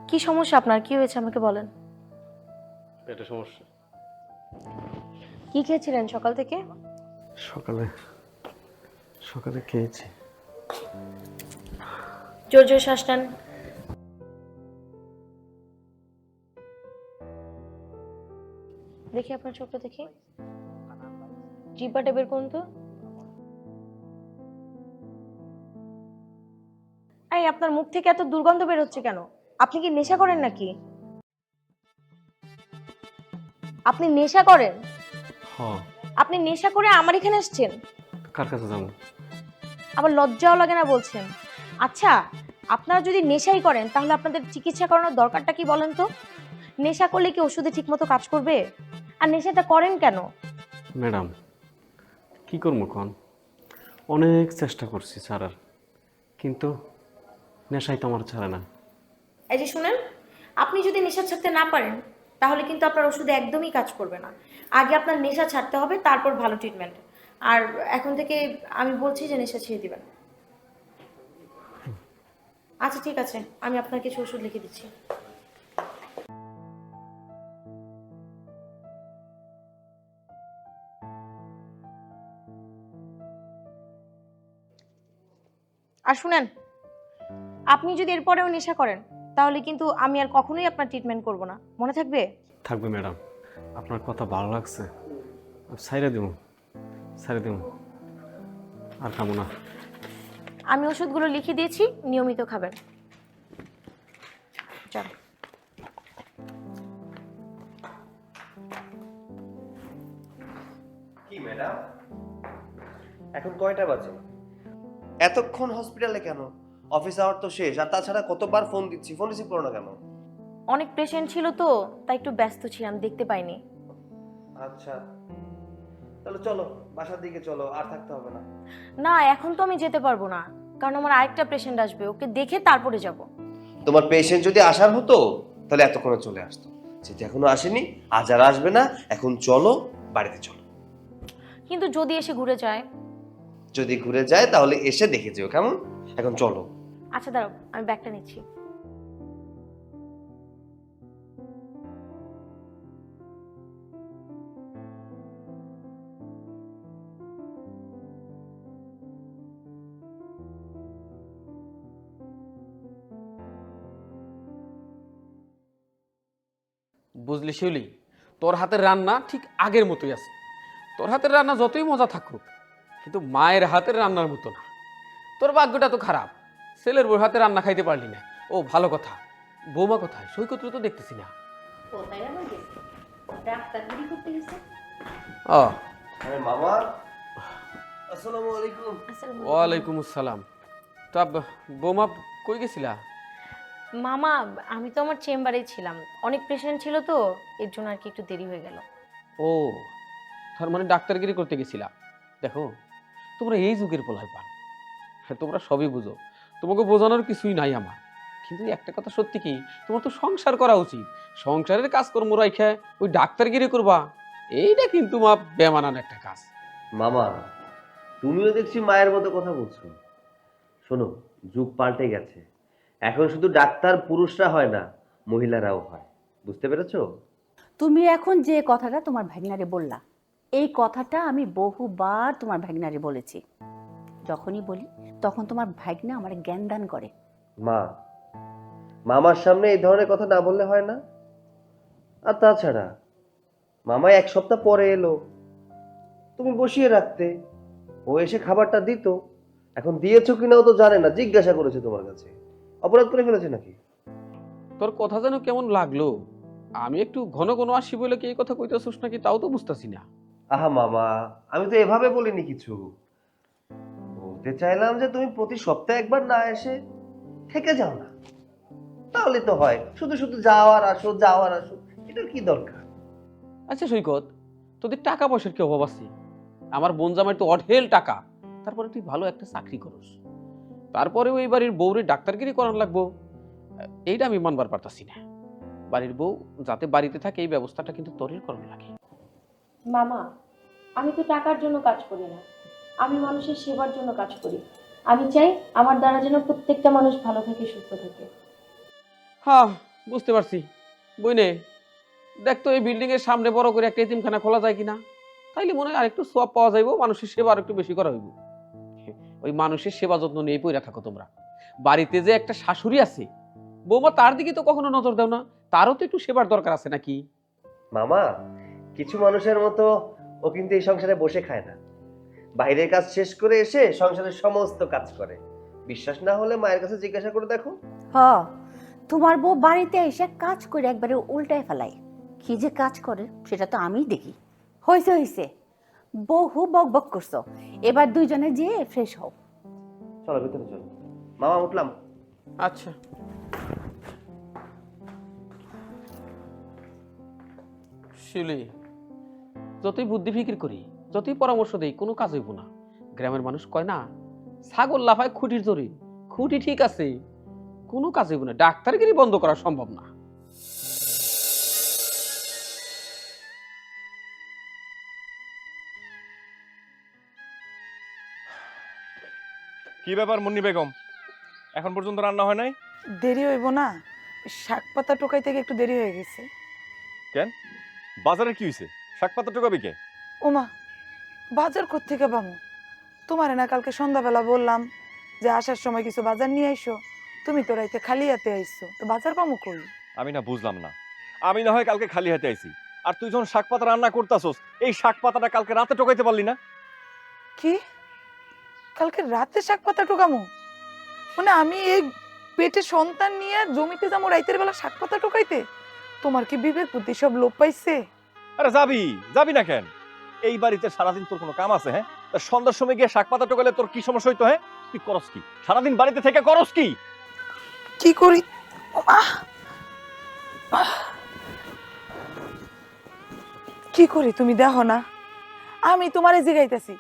কি সমস্যা আপনার? কি হয়েছে আমাকে বলেন। পেটে সমস্যা। কি খেয়েছিলেন সকাল থেকে? সকালে সকালে খেয়েছি। জোর জোর শ্বাস নেন। দেখি আপনার চোখটা দেখি। জিহ্বাটা বের করুন তো। এই আপনার মুখ থেকে এত দুর্গন্ধ বের হচ্ছে কেন? আপনি কি নেশা করেন নাকি? আপনি নেশা করেন? হ্যাঁ। আপনি নেশা করে আমার এখানে আসছেন? কার কাছে যাবো? আবার লজ্জাও লাগে না বলছেন। আচ্ছা, আপনারা যদি নেশাই করেন তাহলে আপনাদের চিকিৎসা করানোর দরকারটা কি বলেন তো? নেশা করলে কি ওষুধে ঠিকমতো কাজ করবে? আর নেশাটা করেন কেন? ম্যাডাম, কি করবো কন? অনেক চেষ্টা করছি ছাড়ার, কিন্তু নেশাই তো আমার ছাড়ে না। এই যে শুনেন, আপনি যদি নেশা ছাড়তে না পারেন তাহলে কিন্তু আপনার ওষুধে একদমই কাজ করবে না। আগে আপনার নেশা ছাড়তে হবে, তারপর ভালো ট্রিটমেন্ট। আর এখন থেকে আমি বলছি যে নেশা ছেড়ে দিবেন। আচ্ছা ঠিক আছে, আমি আপনার কিছু ওষুধ লিখে দিচ্ছি। আর শুনেন, আপনি যদি এরপরেও নেশা করেন তাহলে কিন্তু আমি আর কখনোই আপনার ট্রিটমেন্ট করব না, মনে থাকবে? থাকবে ম্যাডাম, আপনার কথা ভালো লাগছে। ছাইরে দেবো, ছাইরে দেবো, আর খাবো না। আমি ওষুধগুলো লিখে দিয়েছি, নিয়মিত খাবেন। চল। কি ম্যাডাম, এখন কয়টা বাজে? এতক্ষণ হসপিটালে কেন? অফিস আওয়ার তো শেষ, আর তাছাড়া কতবার ফোন দিচ্ছি, ফোন রিসিভ করো না কেন? অনেক পেশেন্ট ছিল তো, তাই একটু ব্যস্ত ছিলাম, দেখতে পাইনি। আচ্ছা, তাহলে চলো বাসার দিকে চলো, আর থাকতে হবে না। না, এখন তো আমি যেতে পারবো না, কারণ আমার আরেকটা পেশেন্ট আসবে, ওকে দেখে তারপরে যাব। তোমার পেশেন্ট যদি আসার হতো তাহলে এতক্ষণে চলে আসতো, যেহেতু এখনো আসেনি, আজ আর আসবে না। এখন চলো, বাড়িতে চলো। কিন্তু যদি এসে ঘুরে যায়? যদি ঘুরে যায় তাহলে এসে দেখে যেও, কেমন? এখন চলো। আচ্ছা দাঁড়াও, আমি ব্যাগটা নিচ্ছি। বুঝলি শিউলি, তোর হাতের রান্না ঠিক আগের মতোই আছে। তোর হাতের রান্না যতই মজা থাকুক, কিন্তু মায়ের হাতের রান্নার মতো না। তোর ভাগ্যটা তো খারাপ, ছেলের বউর হাতে রান্না খাইতে পারলি না। ও ভালো কথা, বৌমা কোথায়? সৈকত তো দেখতেছি না। কোথায় আবার গেছে? ডাক্তারগিরি করতে গেছে। ও, আরে মামা, আসসালামু আলাইকুম। ওয়ালাইকুম আসসালাম। তা বৌমা কই গেছিলা? মামা, আমি তো আমার চেম্বারেই ছিলাম, অনেক পেশেন্ট ছিল তো, এর জন্য আর কি একটু দেরি হয়ে গেল। ও, তার মানে ডাক্তারগিরি করতে গেছিলা। দেখো, তোমরা এই যুগের পোলায় পান, তোমরা সবই বুঝো, তোমাকে বোঝানোর কিছুই নাই আমার। কিন্তু একটা কথা সত্যি কি, তোমার তো সংসার করা উচিত। সংসারের কাজকর্ম রাইখা ওই ডাক্তারগিরি করবা, এইটা কিন্তু মা বেমানান একটা কাজ। মামা, তুমিও দেখছি মায়ের মতো কথা বলছো। শোনো, যুগ পাল্টে গেছে। এখন শুধু ডাক্তার পুরুষরা হয় না, মহিলারাও হয়। বুঝতে পেরেছো? তুমি এখন যে কথাটা তোমার ভাগনারে বললা, এই কথাটা আমি বহুবার তোমার ভাগনারে বলেছি। যখনই বলি তখন তোমার ভাগনা আমার জ্ঞান দান করে। মা, মামার সামনে এই ধরনের কথা না বললে হয় না? আর তাছাড়া মামা এক সপ্তাহ পরে এলো, তুমি বসিয়ে রাখতে, ও এসে খাবারটা দিত। এখন দিয়েছো কিনা ও তো জানে না, জিজ্ঞাসা করেছে তোমার কাছে। অপরাধ করে ফেলেছে নাকি? তোর কথা যেন কেমন লাগলো। আমি একটু ঘন ঘন আসি বলে কি এই কথা কইতেছিস নাকি তাও তো বুঝতেছি না। আহা মামা, আমি তো এভাবে বলিনি কিছু। বলতে চাইলাম যে তুমি প্রতি সপ্তাহে একবার না এসে থেকে যাও না, তাহলে তো হয়। শুধু শুধু যাওয়ার আসো যাওয়ার আসো, এটার কি দরকার? আচ্ছা সৈকত, তোদের টাকা পয়সার কি অভাব আছে? আমার বোন জামাই তো অঢেল টাকা, তারপরে তুই ভালো একটা চাকরি করস, তারপরে ওই বাড়ির বউরে ডাক্তারগিরি করার লাগবো। এইটা আমি মানবার পারতাছি না। বাড়ির বউ যাতে বাড়িতে থাকে এই ব্যবস্থাটা কিন্তু তোরই করার লাগে। মামা, আমি তো টাকার জন্য কাজ করি না, আমি মানুষের সেবার জন্য কাজ করি। আমি চাই আমার দ্বারা যেন প্রত্যেকটা মানুষ ভালো থাকে, সুস্থ থাকে। হ্যাঁ, বুঝতে পারছি। বইনে দেখ তো এই বিল্ডিং এর সামনে বড় করে একটা এতিমখানা খোলা যায় কিনা, তাইলে মনে হয় আরেকটু সোয়াব পাওয়া যাইব, মানুষের সেবা আর একটু বেশি করা হইব। ওই মানুষের সেবা যত্ন নিয়ে পইরা থাকো তোমরা। বাড়িতে যে একটা শাশুড়ি আছে, বৌমা তার দিকে তো কখনো নজর দাও না, তারও তো একটু সেবার দরকার আছে নাকি? মামা, কিছু মানুষের মতো ও কিন্তু এই সংসারে বসে খায় না, বাইরের কাজ শেষ করে এসে সংসারের সমস্ত কাজ করে। বিশ্বাস না হলে মায়ের কাছে জিজ্ঞাসা করে দেখো। হ, তোমার বউ বাড়িতে এসে কাজ করে একবারে উল্টায় ফেলায়। কি যে কাজ করে সেটা তো আমিই দেখি। হয়েছে হয়েছে, বহু বক বক করছো, এবার দুইজনে যেয়ে ফ্রেশ হও। চলো ভিতরে চলো। মামা উঠলাম। আচ্ছা। শিউলি, যতই বুদ্ধি ফিকির করি, যতই পরামর্শ দেই, কোনো কাজ হইব না। গ্রামের মানুষ কয় না, ছাগল লাফায় খুঁটির জোরে। খুঁটি ঠিক আছে, কোনো কাজ হইব না। ডাক্তারগিরি বন্ধ করা সম্ভব না। কি ব্যাপার মুন্নি বেগম, এখন পর্যন্ত রান্না হয় নাই? দেরি হইব না, শাক পাতা টোকাইতে গিয়ে একটু দেরি হয়ে গেছে। কেন, বাজারে কি হয়েছে? শাক পাতা টোকাবি কে? ওমা, বাজার কোত্থেকে পামু? তোমারে না কালকে সন্ধ্যাবেলা বললাম যে আসার সময় কিছু বাজার নিয়ে আইসো, তুমি তো রাইতে খালি হাতে আইসো, তো বাজার পামু কই? আমি না বুঝলাম না। আমি না হয় কালকে খালি হাতে আইছি, আর তুই যখন শাক পাতা রান্না করতাছস, এই শাক পাতাটা কালকে রাতে টোকাইতে পারলি না? কি, কালকে রাতে শাক পাতা টোকামু? মানে আমি এই পেটে সন্তান নিয়ে জমিতে যাবো রাইতের বেলা শাক পাতা টোকাইতে? তোমার কি বিবেক বুদ্ধি সব লোপ পাইছে? আরে যাবি যাবি না কেন? এই বাড়িতে সারাদিন তোর কোনো কাম আছে? হ্যাঁ, তা সন্ধ্যার সময় গিয়ে শাক পাতা টোকালে তোর কি সমস্যা হইতো? হ্যাঁ, তুই করস কি সারাদিন বাড়িতে থেকে? করস কি? কি করি? ওমা! কি করি তুমি দেখো না? আমি তোমারে জিগাইতেছি,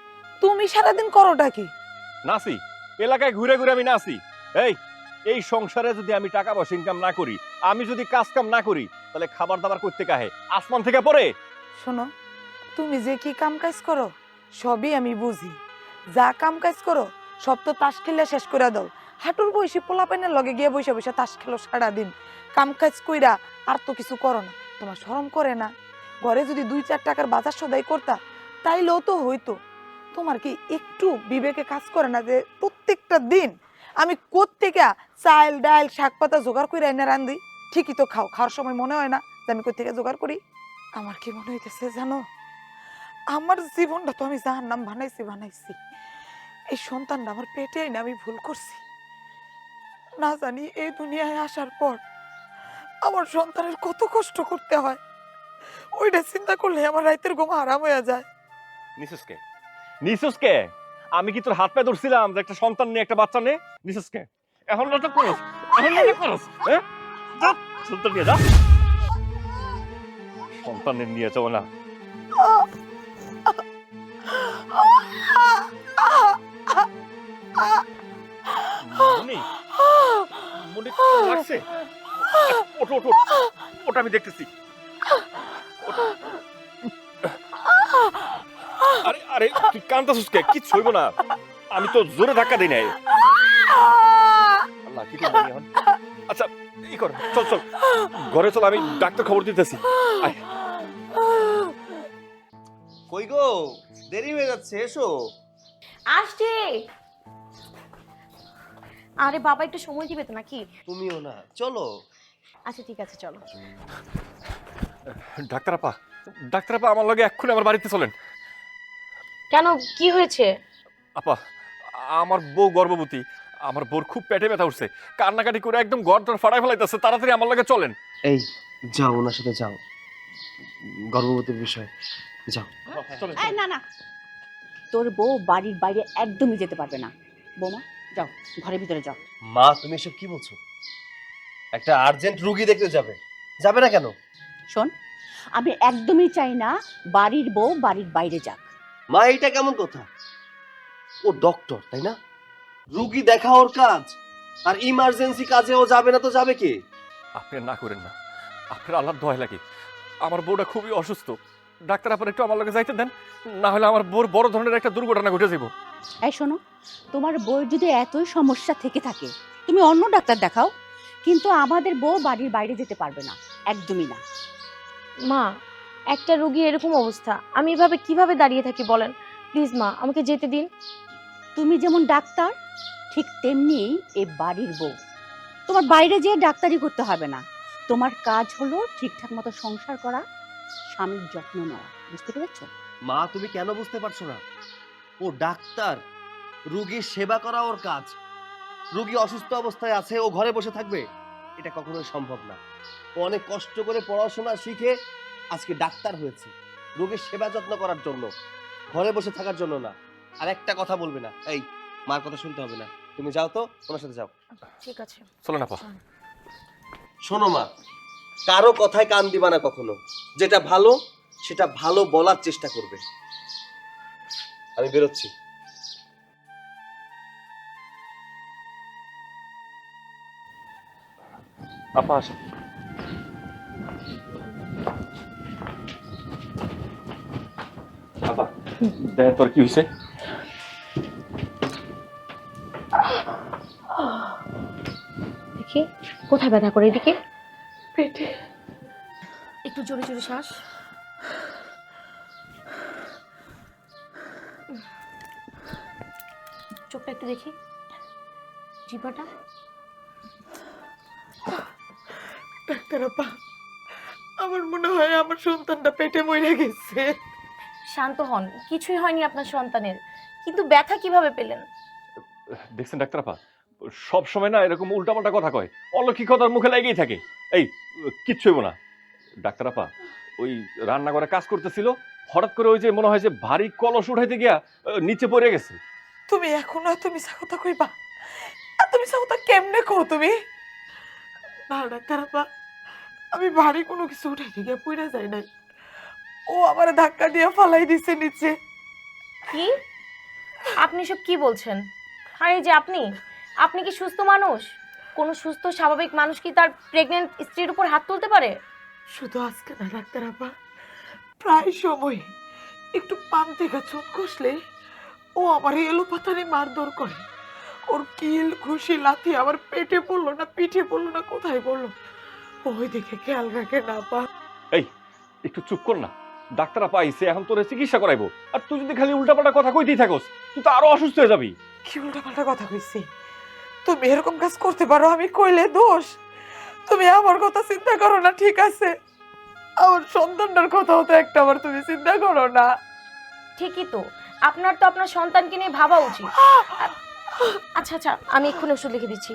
তুমি সারাদিন করোটা কি? নাসি, এলাকায় ঘুরে ঘুরে আমি নাসি। এই সংসারে যদি আমি টাকা পয়সা ইনকাম না করি, আমি যদি কাজ কাম না করি, তাহলে খাবার দাবার করতে কাহে? আসমান থেকে পড়ে? শোনো, তুমি যে কি কাম কাজ করো সবই আমি বুঝি। যা কাম কাজ করো সব তো তাস খেলে শেষ করে দাও। হাঁটুর বয়সী পোলাপাইনের লগে গিয়ে বসে বসে তাস খেলো সারাদিন। কাম কাজ কইরা আর তো কিছু করো না। তোমার শরম করে না? ঘরে যদি 2-4 টাকার বাজার সদাই করতা তাইলেও তো হইতো। তোমার কি একটু বিবেকে কাজ করে না যে প্রত্যেকটা দিন আমি কোত্থেকে চাল ডাল শাক পাতা জোগাড় করে এনে রান্ধি? ঠিকই তো খাও, খাওয়ার সময় মনে হয় না যে আমি কোত্থেকে জোগাড় করি? আমার কি মনে হইতেছে জানো, আমার জীবনটা তো আমি জাহান্নাম বানাইছি। এই সন্তানটা আমার পেটে আইনা আমি ভুল করছি। না জানি এই দুনিয়ায় আসার পর আমার সন্তানের কত কষ্ট করতে হয়, ওইটা চিন্তা করলে আমার রাতের ঘুম হারাম হয়ে যায়। নিসুসকে আমি কি তোর হাত পা ধরছিলাম যে একটা সন্তান নিয়ে একটা বাচ্চা নে? নিসুসকে এখন নাটক করস, এখন নাটক করস। হ্যাঁ, যা সন্তান নিয়ে যা। সন্তানের নিয়ে যাও না। মুনি, মুনি লাগছে? ওঠ ওঠ ওঠ, ওটা আমি দেখতেছি। আরে আরে তুই কান্তাছিস কে? কিচ্ছু হইব না, আমি তো জোরে ধাক্কা দিই নাই। আল্লাহ, কি করবো এখন? আচ্ছা ই কর, চল চল ঘরে চল, আমি ডাক্তার খবর দিতেছি। আয়। কই গো, দেরি হয়ে যাচ্ছে, এসো। আসছি। আরে বাবা, একটু সময় দিবে তো নাকি? তুমিও না, চলো। আচ্ছা ঠিক আছে, চলো। ডাক্তার আপা, ডাক্তার আপা, আমার লগে এক্ষুনি আমার বাড়িতে চলেন। কেন, কি হয়েছে? আপা, আমার বউ গর্ভবতী, আমার বউর খুব পেটে ব্যথা উঠছে, কান্নাকাটি করে একদম ঘর দর ফাটাই ফেলাইতেছে। তাড়াতাড়ি আমার লগে চলেন। এই যাও, ওনার সাথে যাও, গর্ভবতীর বিষয় যাও। চলেন এই না না, তোর বউ বাড়ির বাইরে একদমই যেতে পারবে না। বৌমা যাও, ঘরের ভিতরে যাও। মা, তুমি এসব কি বলছো? একটা আর্জেন্ট রুগী দেখতে যাবে, যাবে না কেন? শোন, আমি একদমই চাই না বাড়ির বউ বাড়ির বাইরে যাক। মা, এইটা কেমন কথা? ও ডক্টর, তাই না? রুগী দেখা ওর কাজ, আর ইমার্জেন্সি কাজে ও যাবে না তো যাবে কে? আপনি না করেন না, আপনার আল্লাহর দোহাই লাগে। আমার বউটা খুবই অসুস্থ, ডাক্তার আপনার একটু আমার লগে যাইতে দেন, না হলে আমার বউর বড় ধরনের একটা দুর্ঘটনা ঘটে যাব। এই শোনো, তোমার বউয়ের যদি এতই সমস্যা থেকে থাকে তুমি অন্য ডাক্তার দেখাও, কিন্তু আমাদের বউ বাড়ির বাইরে যেতে পারবে না, একদমই না। মা, একটা রোগীর এরকম অবস্থা, আমি এভাবে কিভাবে দাঁড়িয়ে থাকি বলেন? প্লিজ মা, আমাকে যেতে দিন। তুমি যেমন ডাক্তার, ঠিক তেমনি এই বাড়ির বউ। তোমার বাইরে যেয়ে ডাক্তারি করতে হবে না, তোমার কাজ হলো ঠিকঠাক মতো সংসার করা, স্বামীর যত্ন নেওয়া। বুঝতে পেরেছো? মা, তুমি কেন বুঝতে পারছো না? ও ডাক্তার, রোগীর সেবা করা ওর কাজ। রোগী অসুস্থ অবস্থায় আছে, ও ঘরে বসে থাকবে? এটা কখনোই সম্ভব না। ও অনেক কষ্ট করে পড়াশোনা শিখে আজকে ডাক্তার হয়েছে, রোগীর সেবা যত্ন করার জন্য, ঘরে বসে থাকার জন্য না। আর একটা কথা বলবে না, এই মার কথা শুনতে হবে না, তুমি যাও তো, ওনার সাথে যাও। ঠিক আছে। চলো না আপা। শোনো মা, কারো কথায় কান দিবা না কখনো। যেটা ভালো সেটা ভালো বলার চেষ্টা করবে। আমি বেরোচ্ছি। আপা আসো। আপা দেখ তোর কি হয়েছে? দেখি কোথায় ব্যথা করে, এদিকে পেটে। একটু জোরে জোরে শ্বাস। চোখটা একটু দেখি, জিহ্বাটা। ডাক্তার আপা, আমার মনে হয় আমার সন্তানটা পেটে মরে গেছে। শান্ত হন, কিছুই হয়নি আপনার সন্তানের। কিন্তু ব্যথা কিভাবে পেলেন? দেখছেন ডাক্তার আপা, সব সময় না এরকম উল্টাপাল্টা কথা কয়, অলৌকিকতার মুখে লেগেই থাকে। এই কিচ্ছু হইব না। ডাক্তার আপা ওই রান্নাঘরে কাজ করতেছিল, হঠাৎ করে ওই যে মনে হয় যে ভারী কলস উঠাইতে গিয়া নিচে পড়ে গেছে। তুমি এখনো এত মিছা কথা কইবা? এত মিছা কথা কেমনে কও তুমি? না ডাক্তার আপা, আমি ভারী কোনো কিছু উঠাইতে গিয়ে পড়ে যাই নাই। ও আমার ধাক্কা দিয়ে ফালাই দিছে নিচে। কি? আপনি সব কি বলছেন? আর এই যে আপনি আপনি কি সুস্থ মানুষ? কোন সুস্থ স্বাভাবিক মানুষ কি তার প্রেগন্যান্ট স্ত্রীর উপর হাত তুলতে পারে? শুধু আজকে না ডাক্তার আপা, প্রায় সময় একটু পান থেকে চোখ কষলে ও আমার এলো পাতারে মারধর করে। ওর কিল ঘুষি লাথি আমার পেটে পড়লো না, পিঠে পড়লো না, কোথায় পড়লো ওই দিকে খেয়াল রাখে না আপা। এই একটু চুপ কর না। ডাক্তার আপা আইছে, এখন তোর চিকিৎসা করাইবো। আর তুই যদি খালি উল্টাপাল্টা কথা কইতেই থাকস, তুই তো আরো অসুস্থ হয়ে যাবি। কি উল্টাপাল্টা কথা কইছি? তুমি এরকম কাজ করতে পারো, আমি কইলে দোষ? তুমি আমার কথা চিন্তা করো না, ঠিক আছে? আমার সন্তানটার কথাও তো একটা বার তুমি চিন্তা করো না। ঠিকই তো, আপনার তো আপনার সন্তানকে নিয়ে ভাবা উচিত। আচ্ছা আচ্ছা, আমি এক্ষুনি ওষুধ লিখে দিচ্ছি।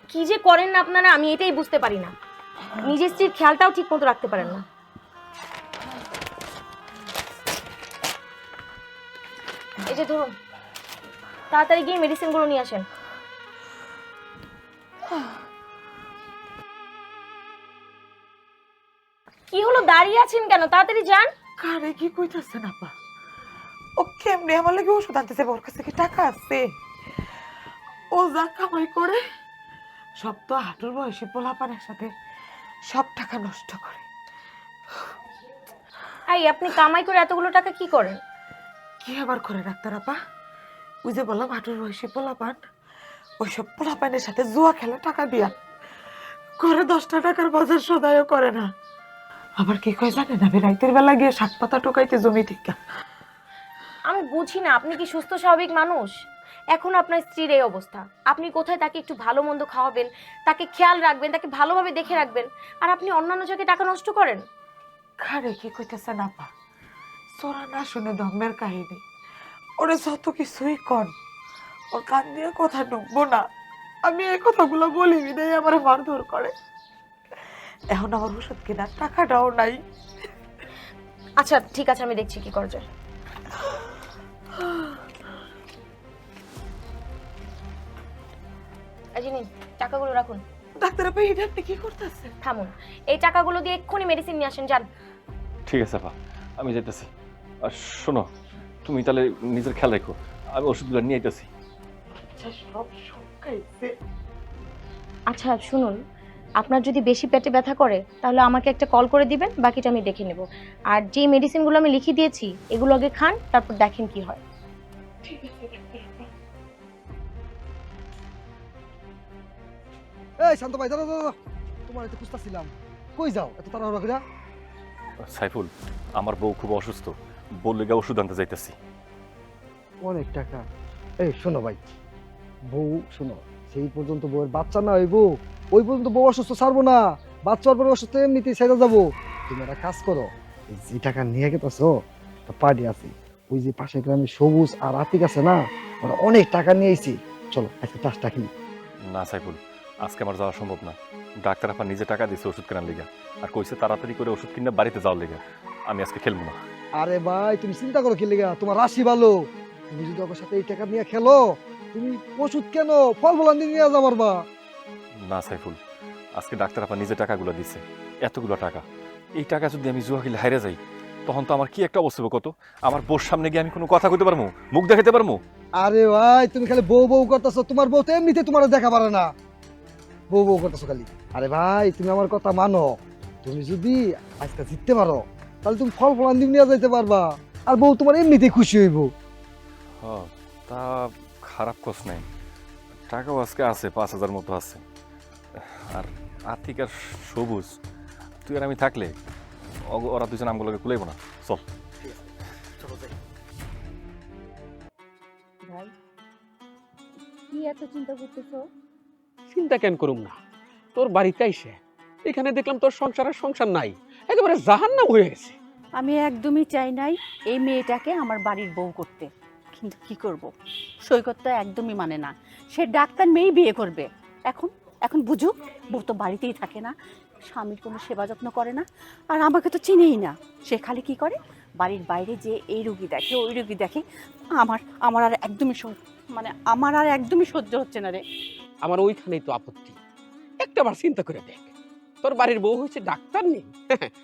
কি যে করেন না আপনারা, আমি এটাই বুঝতে পারি না। নিজের স্ত্রীর খেয়ালটাও ঠিক মতো রাখতে পারেন না। এই যে ধরুন, তাড়াতাড়ি গিয়ে মেডিসিনগুলো নিয়ে আসেন। কি হলো, দাঁড়িয়ে আছেন কেন? তাড়াতাড়ি যান। কারে কি কইতাছেন আপা? ও কেমনে আমার লাগে ওষুধ আনতেছে? ওর কাছে কি টাকা আছে? ও যা কামাই করে সব তো হাঁটুর বয়সী পোলাপানের সাথে সব টাকা নষ্ট করে। এই আপনি কামাই করে এতগুলো টাকা কি করেন? কি আবার করে ডাক্তার আপা? ওই যে বললাম হাঁটুর বয়সী পোলাপান, ওইসব পোলাপানের সাথে জুয়া খেলে টাকা দিয়া ঘরে 10টা টাকার বাজার সদাইও করে না। আবার কি কয় জানেন, আমি রাতের বেলা গিয়ে শাক পাতা টোকাইতে জমি থেকে। আমি বুঝি না, আপনি কি সুস্থ স্বাভাবিক মানুষ? এখন আপনার স্ত্রীর এই অবস্থা, আপনি কোথায় তাকে একটু ভালো মন্দ খাওয়াবেন, তাকে খেয়াল রাখবেন, তাকে ভালোভাবে দেখে রাখবেন, আর আপনি অন্যান্য জায়গায় টাকা নষ্ট করেন। খারে কি কইতেছেন আপা? চোরা না শুনে ধর্মের কাহিনী। ওরে যত কিছুই কন, ওর কান দিয়ে কথা ঢুকবো না। আমি এই কথাগুলো বলি বিদায় আমার মারধর করে। এখন আমার ওষুধ কেনার টাকাটাও নাই। আচ্ছা ঠিক আছে, আমি দেখছি কি করা যায়। এই যে নিন, টাকাগুলো রাখুন। ডাক্তার আপা, এটা আপনি কি করতেছেন? থামুন, এই টাকাগুলো দিয়ে এক্ষুনি মেডিসিন নিয়ে আসেন, যান। ঠিক আছে আপা, আমি যাইতেছি। আর শোনো, তুমি তাহলে নিজের খেয়াল রেখো, আমি ওষুধগুলো নিয়ে আইতেছি। আচ্ছা সব খাইছে। আচ্ছা শুনুন, আপনার যদি বেশি পেটে ব্যথা করে তাহলে আমাকে একটা কল করে দিবেন, বাকিটা আমি দেখে নেব। আর যে মেডিসিনগুলো আমি লিখে দিয়েছি এগুলো আগে খান, তারপর দেখেন কি হয়। ঠিক আছে ডাক্তার আপা। এই শান্ত ভাই, দাঁড়া দাঁড়া, তোমার এত খুঁজতেছিলাম। কই যাও এত তাড়াহুড়া করে? সাইফুল, আমার বউ খুব অসুস্থ, বললে গিয়ে ওষুধ আনতে যাইতেছি। অনেক টাকা। এই শোনো ভাই, বউ শোনো, সেই পর্যন্ত বউয়ের বাচ্চা না হইব, ওই পর্যন্ত বউ অসুস্থ ছাড়বো না। বাচ্চা হওয়ার পরে অসুস্থ এমনিতেই ছেড়ে যাবো। তুমি একটা কাজ করো, এই যে টাকা নিয়ে গেতেছো, একটা পার্টি আছে, ওই যে পাশের গ্রামে সবুজ আর আতিক আছে না, ওরা অনেক টাকা নিয়ে এসেছি। চলো আজকে টাসটা খেলি। না সাইফুল, আজকে আমার যাওয়া সম্ভব না। ডাক্তার আপা নিজে টাকা দিচ্ছে ওষুধ কেনার লেগে, আর কইছে তাড়াতাড়ি করে ওষুধ কিনে বাড়িতে যাওয়ার লেগে। আমি আজকে খেলবো না। আরে ভাই তুমি চিন্তা করো কি লেগা, তোমার রাশি ভালো। তুমি যদি ওর সাথে এই টাকা নিয়ে খেলো, তুমি ওষুধ কেন ফল ফলান নিয়ে যাবার পারবা। না সাইফুল, আজকে ডাক্তার আপা নিজে টাকাগুলো দিচ্ছে, এতগুলো টাকা। এই টাকা যদি আমি জুয়া খেলে হারে যাই, তখন তো আমার কি একটা অবস্থা হবে কত। আমার বউর সামনে গিয়ে আমি কোনো কথা কইতে পারবো, মুখ দেখাতে পারবো? আরে ভাই তুমি খালি বউ বউ করতেছো, তোমার বউ তো এমনিতে তোমার দেখা পারে না, বউ বউ করতেছো খালি। আরে ভাই তুমি আমার কথা মানো, তুমি যদি আজকে জিততে পারো, তাহলে তুমি ফল ফলান নিয়ে যাইতে পারবা, আর বউ তোমার এমনিতেই খুশি হইব। হ্যাঁ, তা খারাপ কস নাই। টাকাও আজকে আছে, 5,000 মতো আছে। আর আর্থিক আর সবুজ, তুই আর আমি থাকলে ওরা দুজন আমগুলোকে কুলাইব না। চল। ভাই কি এত চিন্তা করতেছো? চিন্তা কেন করুম না, তোর বাড়িতে আইসে এখানে দেখলাম তোর সংসার আর সংসার নাই, একেবারে জাহান্নাম হয়ে গেছে। আমি একদমই চাই নাই এই মেয়েটাকে আমার বাড়ির বউ করতে, কিন্তু কি করব, সৈকত তো একদমই মানে না, সে ডাক্তার মেয়েই বিয়ে করবে। এখন এখন বুঝুক, বউ তো বাড়িতেই থাকে না, স্বামীর কোনো সেবা যত্ন করে না, আর আমাকে তো চিনেই না। সে খালি কি করে, বাড়ির বাইরে যে এই রুগী দেখে ওই রুগী দেখে। আমার আমার আর একদমই আমার আর একদমই সহ্য হচ্ছে না রে। আমার ওইখানেই তো আপত্তি। একটা বার চিন্তা করে দেখ, তোর বাড়ির বউ হয়েছে ডাক্তার নেই,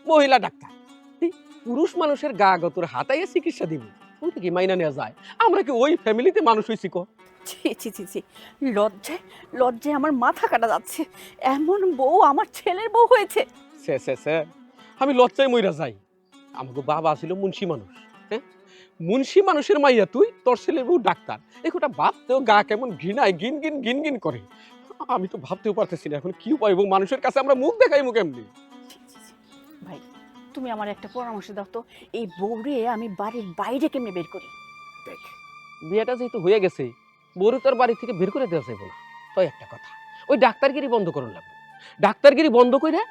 মহিলা ডাক্তার। তুই পুরুষ মানুষের গা গতর হাতাইয়া চিকিৎসা দিবি, ওইটা কি মাইনা নেওয়া যায়? আমরা কি ওই ফ্যামিলিতে মানুষ হয়েছি কো? ছি ছি ছি ছি, লজ্জায় লজ্জায় আমার মাথা কাটা যাচ্ছে। এমন বউ আমার ছেলের বউ হয়েছে। সে আমি লজ্জায় মইরা যাই। আমাকে বাবা ছিল মুন্সি মানুষ, হ্যাঁ, মুন্সি মানুষের মাইয়া তুই, তোর ছেলের বউ ডাক্তার। একটা ভাবতেও গা কেমন ঘৃণায় গিন গিন গিন গিন করে। আমি তো ভাবতেও পারতেছি না এখন কি উপায়, এবং মানুষের কাছে আমরা মুখ দেখাইবো কেমনি? ছি, ছি, ছি। ভাই তুমি আমার একটা পরামর্শ দাও তো, এই বউরে আমি বাড়ির বাইরে কেমনে বের করি? দেখ, বিয়েটা যেহেতু হয়ে গেছে, বউরে তোর বাড়ি থেকে বের করে দেওয়া যাবে না। তাই একটা কথা, ওই ডাক্তারগিরি বন্ধ করুন লাগবো। ডাক্তারগিরি বন্ধ করে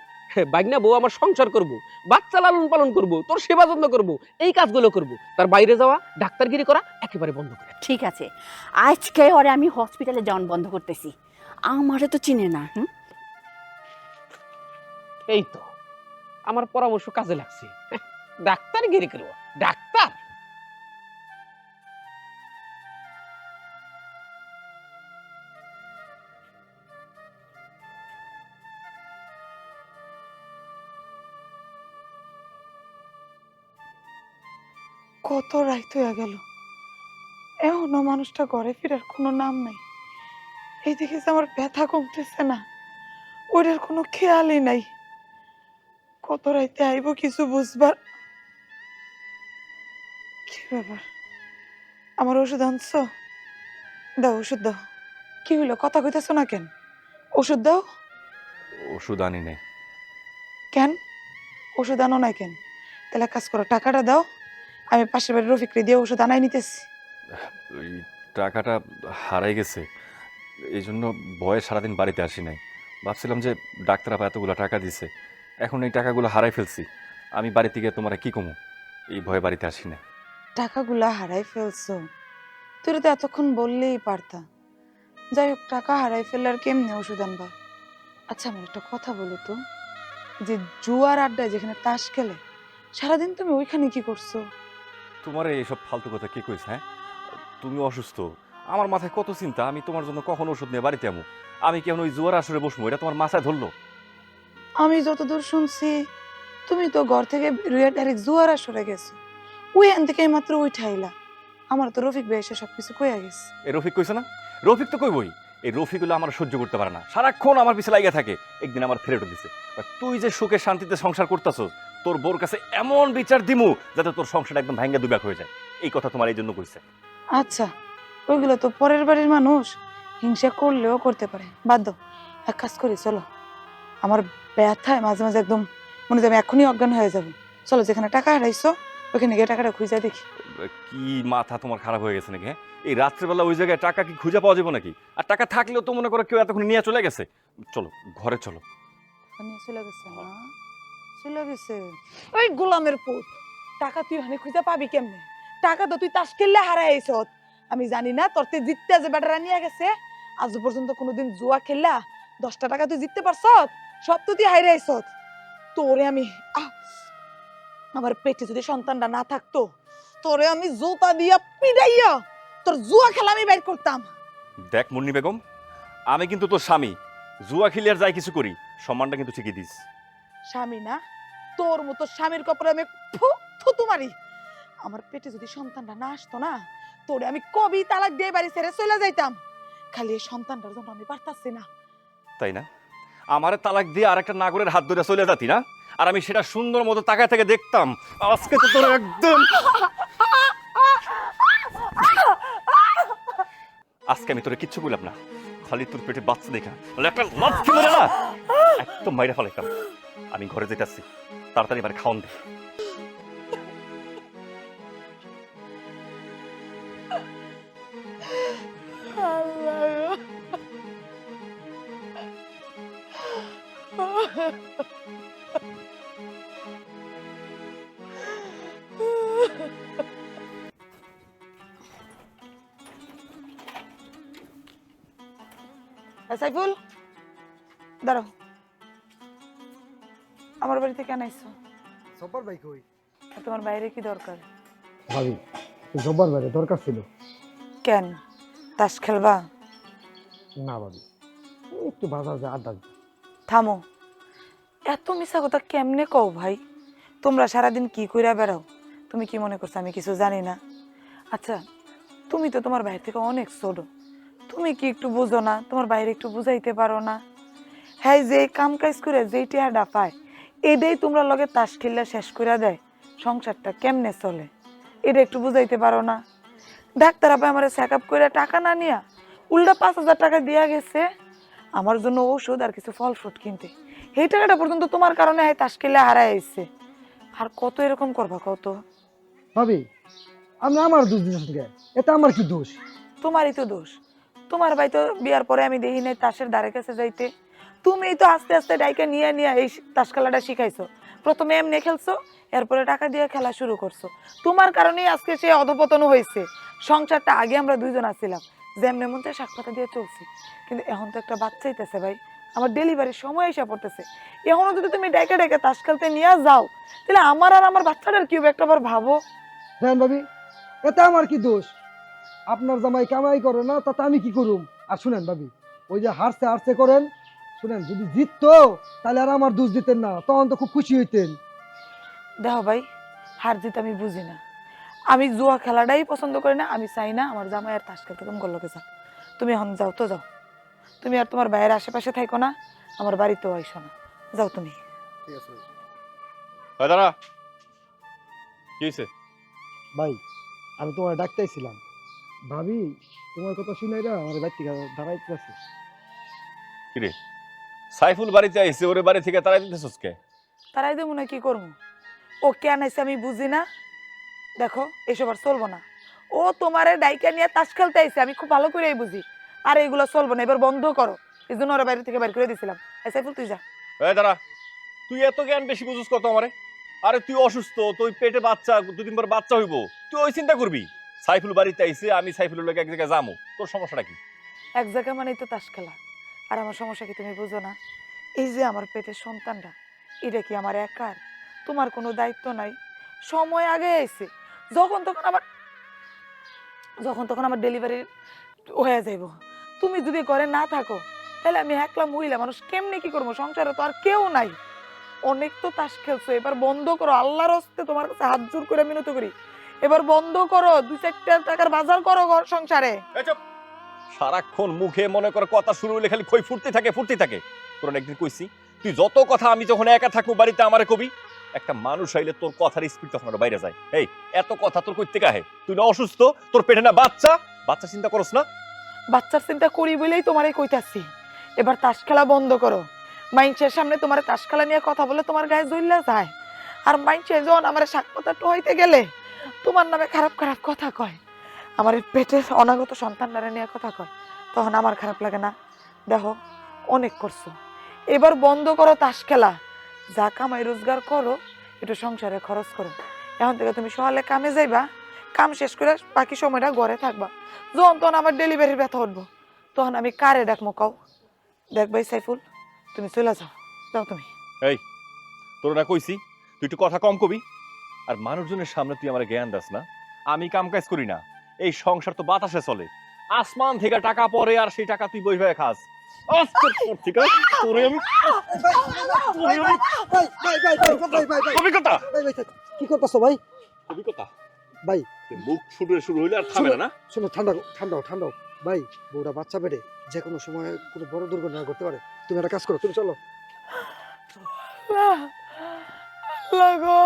বাইনা বউ আমার সংসার করব, বাচ্চা লালন পালন করব, তোর সেবা যত্ন করব, এই কাজগুলো করব। তার বাইরে যাওয়া ডাক্তারগিরি করা একেবারে বন্ধ করে। ঠিক আছে, আজকে ওরে আমি হসপিটালে যাওয়ান বন্ধ করতেছি। আমারে তো চিনে না। এই তো আমার পরামর্শ কাজে লাগছে। ডাক্তারগিরি করব, ডাক্তার। কত রাত হয়ে গেল, এখনো মানুষটা ঘরে ফেরার কোনো নাম নাই। এই দেখে যে আমার ব্যথা কমতেছে না, ওটার কোনো খেয়ালই নাই। কত রাইতে আইব কিছু বুঝবার। কি ব্যাপার, আমার ওষুধ আনছো? দাও ওষুধ দাও। কি হইলো, কথা কইতেছো না কেন? ওষুধ দাও। ওষুধ আনি নাই। কেন ওষুধ আনো না কেন? তাহলে এক কাজ করো, টাকাটা দাও, আমি পাশের বাড়ির রফিকরে দিয়ে ওষুধ আনাই নিতেছি। ওই টাকাটা হারাই গেছে, এই জন্য ভয়ে সারাদিন বাড়িতে আসি নাই। ভাবছিলাম যে ডাক্তার আপা এতগুলো টাকা দিছে, এখন এই টাকাগুলো হারাই ফেলছি, আমি বাড়ি থেকে তোমার কি কমু, এই ভয়ে বাড়িতে আসি না। টাকাগুলা হারাই ফেলছো? তুই তো এতক্ষণ বললেই পারতা। যাই হোক, টাকা হারাই ফেললে আর কেমনে ওষুধ আনবা? আচ্ছা আমার একটা কথা বলো তো, যে জুয়ার আড্ডায় যেখানে তাস খেলে, সারাদিন তুমি ওইখানে কি করছো? তোমার এইসব ফালতু কথা কি কইছ? হ্যাঁ, তুমি অসুস্থ, আমার মাথায় কত চিন্তা, আমি তোমার জন্য কখন ওষুধ নিয়ে বাড়িতে আমু? আমি কেমন ওই জুয়ার আসরে বসবো, এটা তোমার মাথায় ধরলো? আমি যতদূর শুনছি তুমি তো ঘর থেকে রুয়া ডাইরেক্ট জুয়ার আসরে গেছো, ওইখান থেকে মাত্র উঠাইলা। আমার তো রফিক ভাই এসে সবকিছু কইয়া গেছে। এই রফিক কইছে না? রফিক তো কইবই। এই রফিক হলো আমার সহ্য করতে পারে না, সারাক্ষণ আমার পিছে লাগিয়ে থাকে। একদিন আমার ফেরত দিছে, তুই যে সুখে শান্তিতে সংসার করতেছস, তোর বোর কাছে এমন বিচার দিমু যাতে তোর সংসার একদম ভাঙ্গা দুবাক হয়ে যায়। এই কথা তোমার এই জন্য কইছে। আচ্ছা ওইগুলো তো পরের বাড়ির মানুষ, হিংসা করলেও করতে পারে, বাদ দাও। এক কাজ করি, চলো। আমার ব্যথায় মাঝে মাঝে একদম মনে হয় আমি এখনই অজ্ঞান হয়ে যাব। চলো, যেখানে টাকা হারাইছো ওখানে গিয়ে টাকাটা খুঁজে দেখি। কি মাথা তোমার খারাপ হয়ে গেছে নাকি? হ্যাঁ, এই রাত্রেবেলা ওই জায়গায় টাকা কি খুঁজে পাওয়া যাবে নাকি? আর টাকা থাকলেও তো মনে করো কেউ এতক্ষণ নিয়ে চলে গেছে। চলো ঘরে চলো। ওখানে চলে গেছে না? চলে গেছে। ওই গোলামের পুত, টাকা তুই ওখানে খুঁজে পাবি কেমনে? টাকা তো তুই তাস খেললে হারাইছ। আমি জানি না তোর তে জিততে যে বেটারা নিয়ে গেছে, আজ পর্যন্ত কোনোদিন জুয়া খেললা 10টা টাকা তুই জিততে পারছ? সব তো তুই হারাইছ। তোরে আমি আমার পেটে যদি সন্তানটা না থাকতো, তোরে আমি জুতা দিয়া পিটাইয়া তোর জুয়া খেলা আমি বের করতাম। দেখ মুন্নি বেগম, আমি কিন্তু তোর স্বামী। জুয়া খেলি আর যাই কিছু করি, সম্মানটা কিন্তু ঠিকই দিস। স্বামী না? তোর মতো স্বামীর কপালে আমি থুতু মারি। আমার পেটে যদি সন্তানটা না আসতো না, তোরে আমি কবি তালাক দিয়ে বাড়ি ছেড়ে চলে যাইতাম। খালি এই সন্তানটার জন্য আমি পারতাছি না। তাই না? আমারে তালাক দিয়ে আরেকটা নাগরের হাত ধরে চলে যাতি না, আর আমি সেটা সুন্দর মতো তাকায় থেকে দেখতাম। আজকে তো তোর একদম, আজকে আমি তোরে কিচ্ছু বললাম না, খালি তোর পেটে বাচ্চা দেখা একটা লাথি মেরে না একদম মাইরা ফেলাইতাম। আমি ঘরে যেতেছি, তাড়াতাড়ি এবার খাওন দে। সাইফুল, দাঁড়াও। আমার বাড়িতে কেন আইছো? জব্বার ভাই কই? আর তোমার বাইরে কি দরকার? ভাবি, জব্বার ভাইরে দরকার ছিল। কেন, তাস খেলবা? না ভাবি, একটু বাজার যায় আড্ডা দিতে। থামো, এত মিছা কথা কেমনে কও ভাই? তোমরা সারাদিন কি কইরা বেড়াও? তুমি কি মনে করছো আমি কিছু জানি না? আচ্ছা, তুমি তো তোমার বাইরে থেকে অনেক ছোট, তুমি কি একটু বুঝো না? তোমার বাইরে একটু বুঝাইতে পারো না? হ্যাঁ, যে কাম কাজ করে যেই টিয়াটা পায়, এটাই তোমরা লগে তাস খেললে শেষ করে দেয়। সংসারটা কেমনে চলে এটা একটু বুঝাইতে পারো না? ডাক্তার আপা আমার চেক আপ করে টাকা না নিয়া উল্টা 5,000 টাকা দিয়া গেছে আমার জন্য ঔষধ আর কিছু ফল ফ্রুট কিনতে। এই টাকাটা পর্যন্ত তোমার কারণে হ্যাঁ তাস খেলে হারাই আইছে। আর কত এরকম করবা কত? ভাবি, আমি আমার দোষ দিচ্ছেন, এটা আমার কি দোষ? তোমারই তো দোষ। তোমার ভাই তো বিয়ার পরে আমি দেখি নাই তাসের ধারে কাছে যাইতে। তুমি তো আস্তে আস্তে ডাইকে নিয়ে নিয়ে এই তাস খেলাটা শিখাইছো। প্রথমে এমনি খেলছো, এরপরে টাকা দিয়ে খেলা শুরু করছো। তোমার কারণেই আজকে সে অধপতন হয়েছে। সংসারটা আগে আমরা দুইজন আছিলাম, যেমনি মন চায় শাক পাতা দিয়ে চলছি, কিন্তু এখন তো একটা বাচ্চা হইতেছে ভাই, আমার ডেলিভারির সময় এসে পড়তেছে। এখনো যদি তুমি ডাইকে ডাইকে তাস খেলতে নিয়ে যাও, তাহলে আমার আর আমার বাচ্চাটার কি হবে একটা বার ভাবো। দেখেন ভাবি, এটা আমার কি দোষ? আপনার জামাই কামাই করে না, তাতে আমি কি করুম? আর শুনেন ভাবি, ওই যে হারছে হারছে করেন, শুনেন যদি জিততো তাহলে আর আমার দোষ দিতেন না, তখন তো খুব খুশি হইতেন। দেখো ভাই, হার জিত আমি বুঝি না। আমি জুয়া খেলাটাই পছন্দ করি না। আমি চাই না আমার জামাই আর তাস খেলতে তোমার লোকে যাও। তুমি এখন যাও তো যাও। তুমি আর তোমার ভাইয়ের আশেপাশে থাকো না, আমার বাড়িতেও আইসো না। যাও তুমি। ঠিক আছে দাঁড়া, কি হয়েছে? ভাই, আমি তোমার ডাকতেছিলাম। ভাবি তোমার কথা শুনাই না আমার বাড়ি থেকে দাঁড়াইতে আছে। কিরে, সাইফুল বাড়িতে আইছে, ওরে বাড়ি থেকে তাড়াই দিতেছস কে? তারাই দেবো না, কি করবো? ও কেন আইছে আমি বুঝি না। দেখো, এসব আর চলবো না। ও তোমারে ডাইকা নিয়ে তাস খেলতে আইছে, আমি খুব ভালো করেই বুঝি। আর এইগুলো চলবো না, এবার বন্ধ করো। এই জন্য ওরা বাইরে থেকে বের করে দিয়েছিলাম। সাইফুল তুই যা। দাঁড়া, তুই এত জ্ঞান বেশি বুঝুস কত আমারে? আরে তুই অসুস্থ, তুই পেটে বাচ্চা, দুদিন পর বাচ্চা হইব, তুই ওই চিন্তা করবি? সাইফুল বাড়িতে আইছে, আমি সাইফুলের লোক এক জায়গায় যাবো, তোর সমস্যাটা কি? এক জায়গা মানেই তো তাস খেলা। আর আমার সমস্যা কি তুমি বুঝো না? এই যে আমার পেটের সন্তানটা, এটা কি আমার একার? তোমার কোনো দায়িত্ব নাই? সময় আগে আইছে, যখন তখন আমার ডেলিভারি হয়ে যাইব। তুমি যদি ঘরে না থাকো, তাহলে আমি একলা মহিলা মানুষ কেমনে কি করবো? সংসারে তো আর কেউ নাই। অনেক তো তাস খেলছো, এবার বন্ধ করো। আল্লাহর হস্তে তোমার কাছে হাত জোর করে মিনতি করি, এবার বন্ধ করো। 2-4 টাকার বাজার করো ঘর সংসারে। সারাক্ষণ মুখে মনে কর কথা শুরু হইলে খালি খই ফুটতে থাকে। তোর একদিন কইছি, তুই যত কথা আমি যখন একা থাকবো বাড়িতে আমারে কবি, একটা মানুষ আইলে তোর কথার স্পিড তখন আরো বাইরে যায়। এই এত কথা তোর কইতে কাহে? তুই না অসুস্থ, তোর পেটে না বাচ্চা চিন্তা করস না? বাচ্চার চিন্তা করি বলেই তোমারই কইতাছি। এবার তাস খেলা বন্ধ করো। মাইনসের সামনে তোমার তাস খেলা নিয়ে কথা বলে তোমার গায়ে জ্বললে যায়। আর মাইনসে যখন আমার শাক পাতা টোহাইতে গেলে তোমার নামে খারাপ খারাপ কথা কয়, আমার এই পেটে অনাগত সন্তানরা নিয়ে কথা কয়, তখন আমার খারাপ লাগে না? দেখো অনেক করছো, এবার বন্ধ করো তাস খেলা। যা কামাই রোজগার করো একটু সংসারে খরচ করো। এখন থেকে তুমি সকালে কামে যাইবা, কাম শেষ করে বাকি সময়টা ঘরে থাকবা। যখন তখন আমার ডেলিভারির ব্যথা উঠবো, তখন আমি কারে ডাকমো কও? দেখবাই সাইফুল, তুমি চলে যাও, যাও তুমি। এই তোর না কইছি তুই একটু কথা কম কবি। আর মানুষজনের সামনে তুই আমার জ্ঞান দাস না। আমি কাম কাজ করি না, এই সংসার তো বাতাসে চলে। আসমান থেকে টাকা পড়ে আর সেই টাকা তুই বই ভাবে খাস। আজকের পর থেকে তোরে আমি কবিকতা কি করতেছো ভাই? কবিকতা ভাই মুখ শুরু হইলে আর থামে না। শোনো, ঠান্ডাও ভাই। বউরা বাচ্চা পেটে যে কোনো সময় কোনো বড় দুর্ঘটনা ঘটতে পারে। তুমি একটা কাজ করো, তুমি চলো। লাগো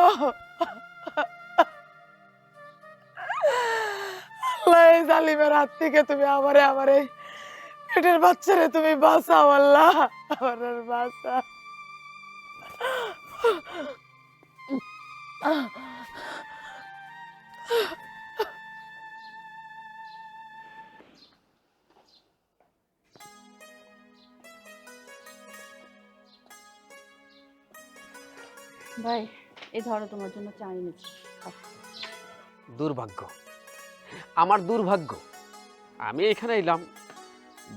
জালিমের হাত থেকে তুমি আমারে পেটের বাচ্চারে তুমি বাঁচাও আল্লাহ, আমার বাঁচা। ভাই এই ধরো তোমার জন্য চা এনেছি। দুর্ভাগ্য, আমার দুর্ভাগ্য, আমি এখানে এলাম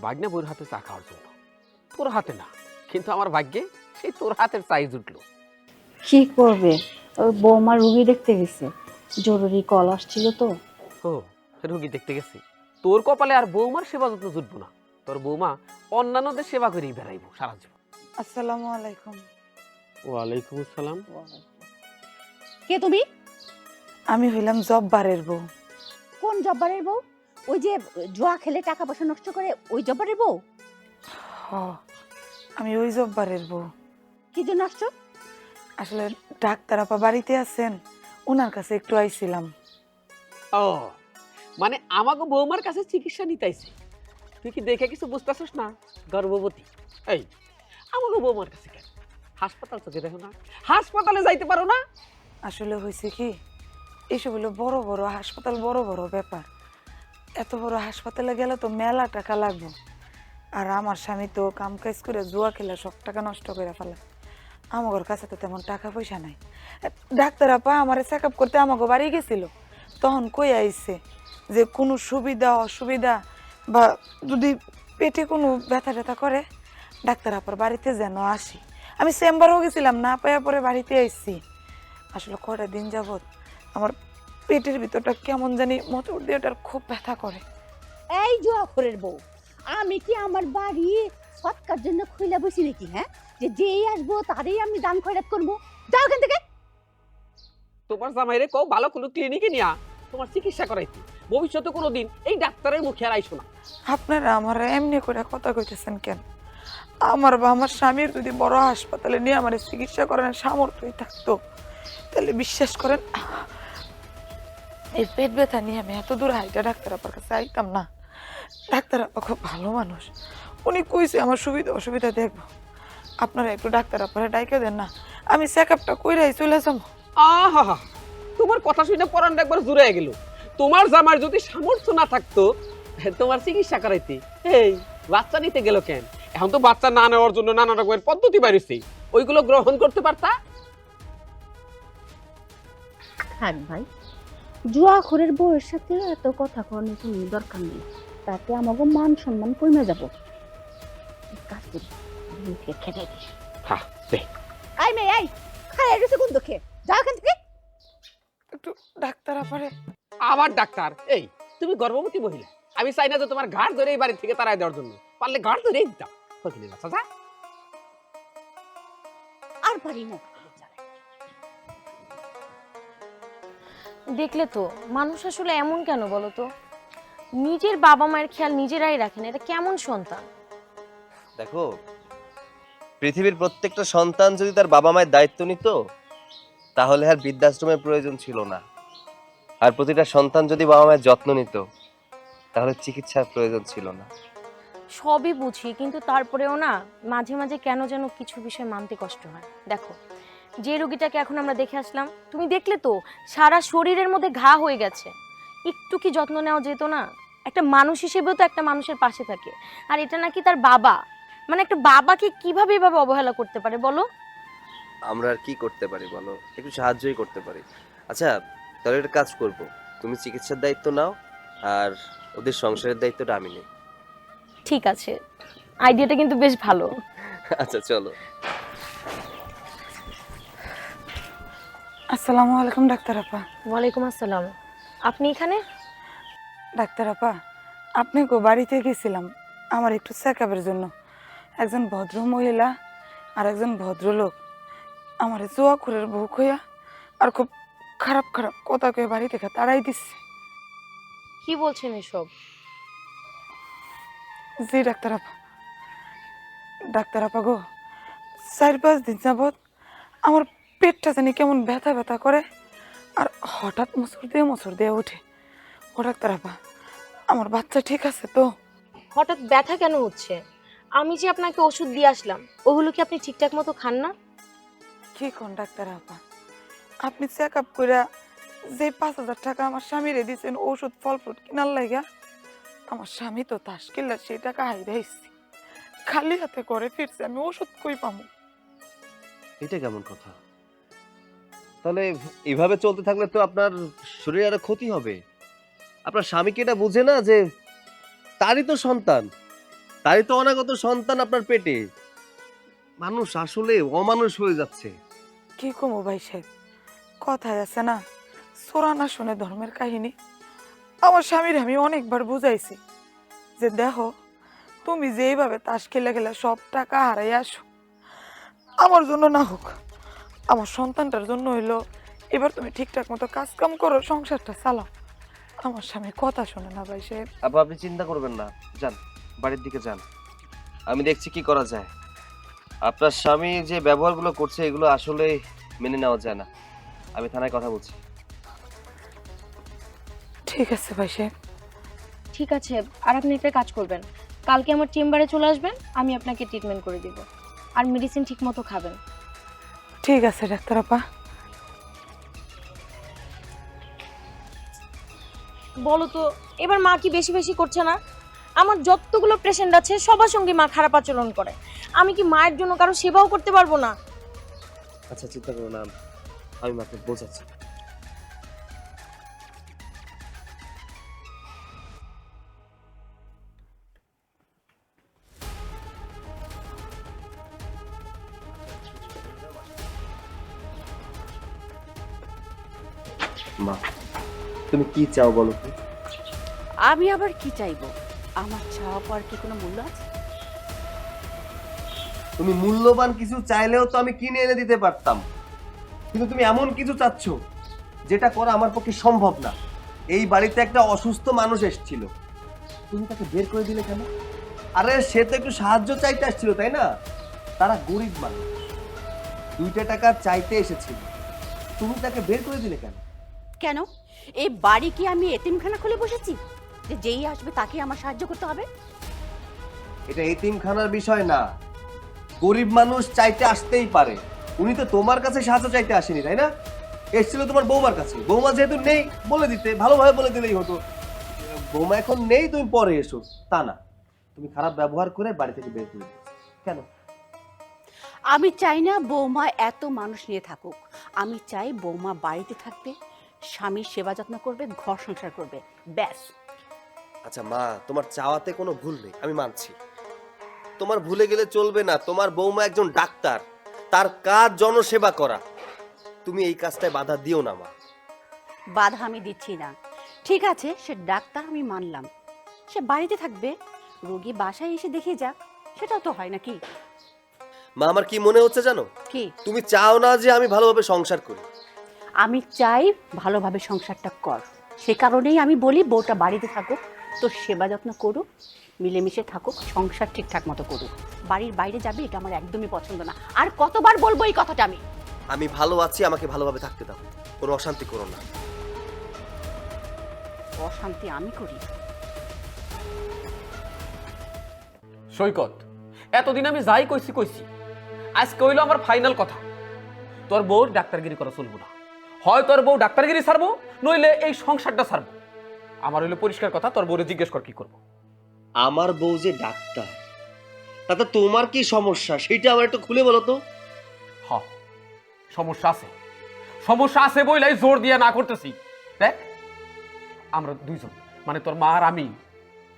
বাগনা বউর হাতে চা খাওয়ার জন্য। তোর হাতে না, কিন্তু আমার ভাগ্যে সেই তোর হাতের চাই জুটলো। কি করবে, ওই বৌমা রুগী দেখতে গেছে, জরুরি কল আসছিল তো। ও রুগী দেখতে গেছি, তোর কপালে আর বৌমার সেবা যত্ন জুটবো না। তোর বৌমা অন্যান্যদের সেবা করেই বেড়াইবো সারা জীবন। আসসালামু আলাইকুম। ওয়ালাইকুম আসসালাম। কে তুমি? আমি হইলাম জব্বারের বউ। কোন জব্বারের বউ? ওই যে জুয়া খেলে টাকা পয়সা নষ্ট করে ওই জব্বারের বউ? হ, আমি ওই জব্বারের বউ। কি জন্য আসছো? আসলে ডাক্তার আপা বাড়িতে আছেন, ওনার কাছে একটু আইছিলাম। ও মানে আমাকে বৌমার কাছে চিকিৎসা নিতেছে। তুই কি দেখে কিছু বুঝতেছিস না? গর্ভবতী। এই আমাকে বৌমার কাছে কেন? হাসপাতাল চোখে দেখো না, হাসপাতালে যাইতে পারো না? আসলে হয়েছে কি, এইসব হলো বড় বড় হাসপাতাল, বড় বড় ব্যাপার। এত বড় হাসপাতালে গেলে তো মেলা টাকা লাগবে। আর আমার স্বামী তো কাম কাজ করে জুয়া খেলে সব টাকা নষ্ট করে ফেলে। আমার কাছে তো তেমন টাকা পয়সা নাই। ডাক্তার আপা আমার চেক আপ করতে আমাকে বাড়ি গেছিল, তখন কই আইছে যে কোনো সুবিধা অসুবিধা বা যদি পেটে কোনো ব্যথা ট্যাথা করে ডাক্তার আপার বাড়িতে যেন আসি। আমি চেম্বারও গেছিলাম, না পাইয়া পরে বাড়িতে আইছি। আসলে কয়টা দিন যাবত আমার পেটের ভিতরটা কেমন জানি মোটর দিয়ে ওটার খুব ব্যথা করে। এই জুয়াখোরের বউ, আমি কি আমার বাড়ি সৎকার জন্য খুইলা বসি নাকি? হ্যাঁ, যে যেই আসবো তারই আমি দান খয়রাত করবো? যাও এখান থেকে। তোমার জামাইরে কও ভালো কোনো ক্লিনিকে নিয়া তোমার চিকিৎসা করাইতে। ভবিষ্যতে কোনোদিন এই ডাক্তারের মুখে আর আইসো না। আপনারা আমার এমনি করে কথা কইতেছেন কেন? আমার বা আমার স্বামীর যদি বড় হাসপাতালে নিয়ে আমার চিকিৎসা করানোর সামর্থ্যই থাকতো, তাহলে বিশ্বাস করেন এই পেট ব্যথা নিয়ে আমি এত দূর হাইটা ডাক্তার আপার কাছে আইতাম না। ডাক্তার আপা খুব ভালো মানুষ, উনি কইছে আমার সুবিধা অসুবিধা দেখবো। আপনারা একটু ডাক্তার আপারে ডাইকে দেন না, আমি চেক আপটা কইরাই চলে যাবো। আহা, তোমার কথা শুনে পরানটা একবার জুড়ে গেল। তোমার জামার যদি সামর্থ্য না থাকতো তোমার চিকিৎসা করাইতে, এই বাচ্চা নিতে গেল কেন? এখন তো বাচ্চা না নেওয়ার জন্য নানা রকমের পদ্ধতি বাড়িছে, ওইগুলো গ্রহণ করতে পারতা। থাক ভাই, জুয়াখোরের বউয়ের সাথে এত কথা কওয়ার কোনো দরকার নেই, তাতে আমাকে মান সম্মান কমে যাব। কাজ করি, মুখে খেতে দিস। হ্যাঁ দে। আই মেয়ে আই, খায় গেছে কোন দুঃখে? যাও এখান থেকে। একটু ডাক্তার আপারে। আবার ডাক্তার? এই তুমি গর্ভবতী মহিলা, আমি চাই না যে তোমার ঘাড় ধরে এই বাড়ি থেকে তাড়াই দেওয়ার জন্য। পারলে ঘাড় ধরেই দিতাম। ফকিনি বাচ্চা যা। আর পারি না। দেখলে তো মানুষ আসলে এমন কেন বলো তো? নিজের বাবা মায়ের খেয়াল নিজেরাই রাখেন, এটা কেমন সন্তান? দেখো, পৃথিবীর প্রত্যেকটা সন্তান যদি তার বাবা মায়ের দায়িত্ব নিত তাহলে আর বৃদ্ধাশ্রমের প্রয়োজন ছিল না। আর প্রতিটা সন্তান যদি বাবা মায়ের যত্ন নিত তাহলে চিকিৎসার প্রয়োজন ছিল না। সবই বুঝি, কিন্তু তারপরেও না মাঝে মাঝে কেন যেন কিছু বিষয় মানতে কষ্ট হয়। দেখো, যে রোগীটাকে এখন আমরা দেখে আসলাম, তুমি দেখলে তো সারা শরীরের মধ্যে ঘা হয়ে গেছে। একটু কি যত্ন নেওয়া যেত না? একটা মানুষ হিসেবেও তো একটা মানুষের পাশে থাকে। আর এটা নাকি তার বাবা, মানে একটা বাবাকে কিভাবে এভাবে অবহেলা করতে পারে বলো? আমরা আর কি করতে পারি বলো, একটু সাহায্যই করতে পারি। আচ্ছা, তাহলে একটা কাজ করব, তুমি চিকিৎসার দায়িত্ব নাও আর ওদের সংসারের দায়িত্বটা আমি নিই। ঠিক আছে, আইডিয়াটা কিন্তু বেশ ভালো। আচ্ছা চলো। আসসালামু আলাইকুম ডাক্তার আপা। ওয়ালাইকুম আসসালাম। আপনি এখানে? ডাক্তার আপা, আপনি বাড়িতে গেছিলাম আমার একটু চেকআপের জন্য। একজন ভদ্র মহিলা আর একজন ভদ্রলোক আমার জোয়াখুরের বউ হইয়া আর খুব খারাপ খারাপ কথা কয়ে বাড়ি থেকে তাড়াই দিচ্ছে। কি বলছেন এসব? জি ডাক্তার আপা। ডাক্তার আপা গো, 4-5 দিন যাবৎ আমার পেটটা জানি কেমন ব্যথা ব্যথা করে আর হঠাৎ মোচড় দিয়ে ওঠে। ও ডাক্তার আপা, আমার বাচ্চা ঠিক আছে তো? হঠাৎ ব্যথা কেন হচ্ছে? আমি যে আপনাকে ওষুধ দিয়ে আসলাম, ওগুলো কি আপনি ঠিকঠাক মতো খান না? কি কোন ডাক্তার আপা, আপনি চেক আপ করে যে 5,000 টাকা আমার স্বামীরে দিয়েছেন ওষুধ ফল ফ্রুট কিনার লাগা, আমার স্বামী তো তাস কিল্লা সেই টাকা হাইরাইছি, খালি হাতে করে ফিরছে, আমি ওষুধ কই পামু? এটা কেমন কথা? তাহলে এইভাবে চলতে থাকলে তো আপনার শরীরে আরো ক্ষতি হবে। আপনার স্বামী কি এটা বুঝে না যে তারই তো সন্তান, তারই তো অনাগত সন্তান আপনার পেটে? মানুষ আসলে অমানুষ হয়ে যাচ্ছে। কি কমু ভাই সাহেব, কথায় আছে না, সোরা না শুনে ধর্মের কাহিনী। আমার স্বামীর আমি অনেকবার বুঝাইছি যে দেখো, তুমি যে এইভাবে তাস খেলে খেলে সব টাকা হারাই আসো, আমার জন্য না হোক, আমার সন্তানটার জন্য হইলো এবার তুমি ঠিকঠাক মতো কাজ কাম করো, সংসারটা চালাও। আমার স্বামী কথা শোনে না ভাই সাহেব। আপনি চিন্তা করবেন না, যান বাড়ির দিকে যান, আমি দেখছি কি করা যায়। আপনার স্বামী যে ব্যবহারগুলো করছে এগুলো আসলে মেনে নেওয়া যায় না। আমি থানায় কথা বলছি। ঠিক আছে ভাই সাহেব। ঠিক আছে, আর আপনি একটা কাজ করবেন, কালকে আমার চেম্বারে চলে আসবেন, আমি আপনাকে ট্রিটমেন্ট করে দিব। আর মেডিসিন ঠিক মতো খাবেন। ঠিক আছে ডাক্তার আপা। বলো তো, এবার মা কি বেশি বেশি করছে না? আমার যতগুলো পেশেন্ট আছে সবার সঙ্গে মা খারাপ আচরণ করে। আমি কি মায়ের জন্য কারো সেবাও করতে পারবো না? আচ্ছা চিন্তা করো না, আমি মাকে বোঝাচ্ছি। মা, তুমি কি চাও বলো তো? আমি আবার কি চাইবো? আমার চাওয়া পাওয়ার কি কোনো মূল্য আছে? তুমি মূল্যবান কিছু চাইলেও তো আমি কিনে এনে দিতে পারতাম, কিন্তু তুমি এমন কিছু চাচ্ছ যেটা করা আমার পক্ষে সম্ভব না। এই বাড়িতে একটা অসুস্থ মানুষ এসেছিল, তুমি তাকে বের করে দিলে কেন? আরে সে তো একটু সাহায্য চাইতে আসছিল, তাই না? তারা গরিব মানুষ, 2টা টাকা চাইতে এসেছিল, তুমি তাকে বের করে দিলে কেন? কেন? এই বাড়ি কি আমি এতিমখানা খুলে বসেছি যে যেই আসবে তাকে আমার সাহায্য করতে হবে? এটা এতিমখানার বিষয় না, গরিব মানুষ চাইতে আসতেই পারে। উনি তো তোমার কাছে সাহায্য চাইতে আসেনি, তাই না? এসেছিল তোমার বৌমার কাছে। বৌমা যেহেতু নেই, বলে দিতে, ভালোভাবে বলে দিলেই হতো বৌমা এখন নেই, তুমি পরে এসো। তা না, তুমি খারাপ ব্যবহার করে বাড়ি থেকে বের করে দিয়েছো। কেন? আমি চাই না বৌমা এত মানুষ নিয়ে থাকুক। আমি চাই বৌমা বাড়িতে থাকবে, স্বামীর সেবা যত্ন করবে, ঘর সংসার করবে, ব্যাস। আচ্ছা মা, তোমার চাওয়াতে কোনো ভুল নেই, আমি মানছি। তোমার ভুলে গেলে চলবে না, তোমার বৌমা একজন ডাক্তার, তার কাজ জনসেবা করা। তুমি এই কাজটায় বাধা দিও না মা। বাধা আমি দিচ্ছি না। ঠিক আছে, সে ডাক্তার আমি মানলাম, সে বাড়িতে থাকবে, রোগী বাসায় এসে দেখে যাক, সেটাও তো হয় নাকি? মা, আমার কি মনে হচ্ছে জানো? কি? তুমি চাও না যে আমি ভালোভাবে সংসার করি। আমি চাই ভালোভাবে সংসারটা কর, সে কারণেই আমি বলি বউটা বাড়িতে থাকুক, তোর সেবা যত্ন করুক, মিলেমিশে থাকুক, সংসার ঠিকঠাক মতো করুক। বাড়ির বাইরে যাবে এটা আমার একদমই পছন্দ না। আর কতবার বলবো এই কথাটা আমি? আমি ভালো আছি, আমাকে ভালোভাবে থাকতে দাও, কোনো অশান্তি করো না। অশান্তি আমি করি? সৈকত, এতদিন আমি যাই কইছি আজকে হইলো আমার ফাইনাল কথা। তোর বউ ডাক্তারগিরি করা চলবো না। হয় তোর বউ ডাক্তারগিরি ছাড়বো, নইলে এই সংসারটা ছাড়বো। আমার হইলো পরিষ্কার কথা, তোর বউরে জিজ্ঞেস কর কি করবো। আমার বউ যে ডাক্তার, তাতে তোমার কি সমস্যা সেটা আমার একটু খুলে বলো তো। হ, সমস্যা আছে বইলাই জোর দিয়ে না করতেছি। দেখ, আমরা দুইজন মানে তোর মা আর আমি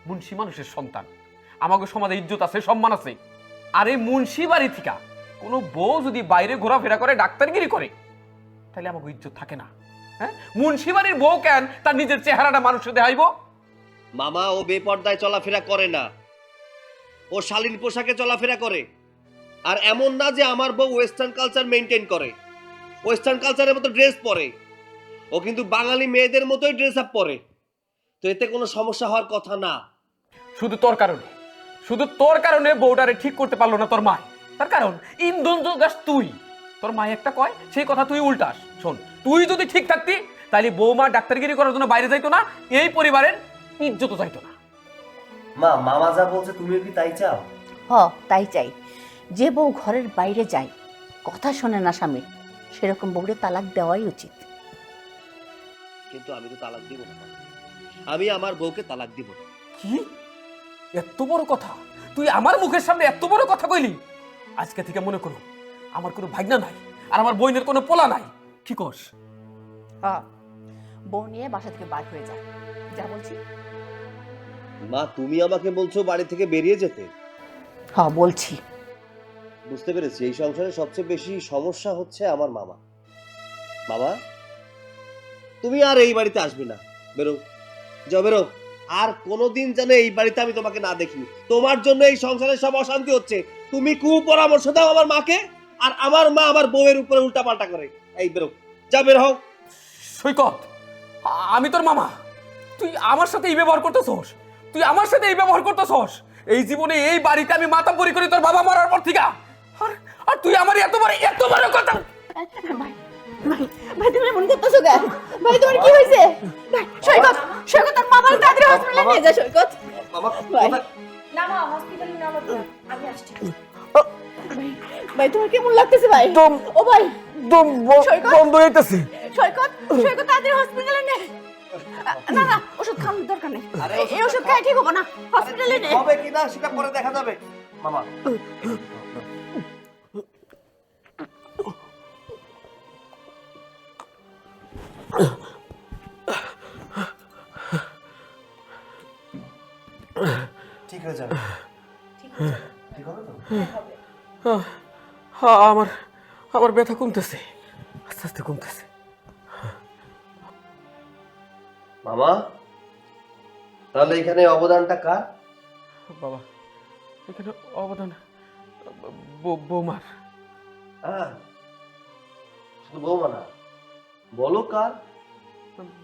মুন্সি মানুষের সন্তান। আমাকে সমাজে ইজ্জত আছে, সম্মান আছে। আর এই মুন্সি বাড়ি থেকে কোনো বউ যদি বাইরে ঘোরাফেরা করে, ডাক্তারগিরি করে, তাহলে আমাকে ইজ্জত থাকে না। হ্যাঁ, মুন্সি বাড়ির বউ কেন তার নিজের চেহারাটা মানুষকে দেখাইবো? মামা, ও বেপর্দায় চলাফেরা করে না, ও শালীন পোশাকে চলাফেরা করে। আর এমন না যে আমার বউ ওয়েস্টার্ন কালচার মেনটেন করে, ওয়েস্টার্ন কালচারের মতো ড্রেস পরে। ও কিন্তু বাঙালি মেয়েদের মতোই ড্রেস আপ পরে। তো এতে কোনো সমস্যা হওয়ার কথা না। শুধু তোর কারণে বউটারে ঠিক করতে পারলো না তোর মা। তার কারণ ইন্ধন যোগাস তুই। তোর মা একটা কয় সেই কথা তুই উল্টাস। শোন, তুই যদি ঠিক থাকতি তাহলে বৌমা ডাক্তারগিরি করার জন্য বাইরে যাইতো না, এই পরিবারের ইজ্জতও যাইতো না। মা, মামা যা বলছে তুমিও কি তাই চাও? তাই চাই। যে বউ ঘরের বাইরে যায়, কথা শোনে না স্বামী, সেরকম বউরে তালাক দেওয়াই উচিত। কিন্তু আমি তো তালাক দিব না। আমি আমার বউকে তালাক দিব না। কি এত বড় কথা তুই আমার মুখের সামনে এত বড় কথা কইলি? আজকে থেকে মনে করো আমার কোনো ভাগনা নাই, আর আমার বোনের কোনো পোলা নাই। কি কস? বউ নিয়ে বাসা থেকে বার হয়ে যায়, যা বলছি। মা, তুমি আমাকে বলছো বাড়ি থেকে বেরিয়ে যেতে? বলছি। বুঝতে পেরেছি, এই সংসারে সবচেয়ে বেশি সমস্যা হচ্ছে আমার মামা। মামা, তুমি আর এই বাড়িতে আসবে না। বেরো, যাও, বেরো। আর কোনোদিন যেন এই বাড়িতে আমি তোমাকে না দেখি। তোমার জন্য এই সংসারে সব অশান্তি হচ্ছে। তুমি কুপরামর্শ দাও আমার মাকে, আর আমার মা আমার বউয়ের উপরে উল্টা পাল্টা করে। এই বেরো, যা, বের হও। সৈকত, আমি তোর মামা, তুই আমার সাথে এই ব্যবহার করতেছস? এই জীবনে এই বাড়িতে আমি মাথা পরি করি তোর বাবা মরার পর থেকে। আর তুই আমার এত বড় কথা। ভাই তুমি এমন করতেছো কেন? ভাই তোমার কি হয়েছে? সৈকত তার মামার তাড়াতাড়ি হসপিটালে নিয়ে যা। সৈকত, মামা, ভাই। না মা, হসপিটালে নামো না, আমি আসছি। ভাই তোমার কেমন লাগতেছে ভাই? ও ভাই, বন্ধ হইতেছে। সৈকত তাড়াতাড়ি হসপিটালে নে। না ওষুধ খাওয়ানোর দরকার নেই। এই ওষুধ খাই ঠিক হবে না, হসপিটালে নে। হবে কিনা সেটা পরে দেখা যাবে। মামা, ঠিক হয়ে যাবে। ঠিক হবে তো? আমার ব্যথা কমতেছে, আস্তে আস্তে কমতেছে। মামা, তাহলে এখানে অবদানটা কার? বাবা, এখানে অবদান বৌমার। হ্যাঁ, শুধু বৌমা না, বলো কার?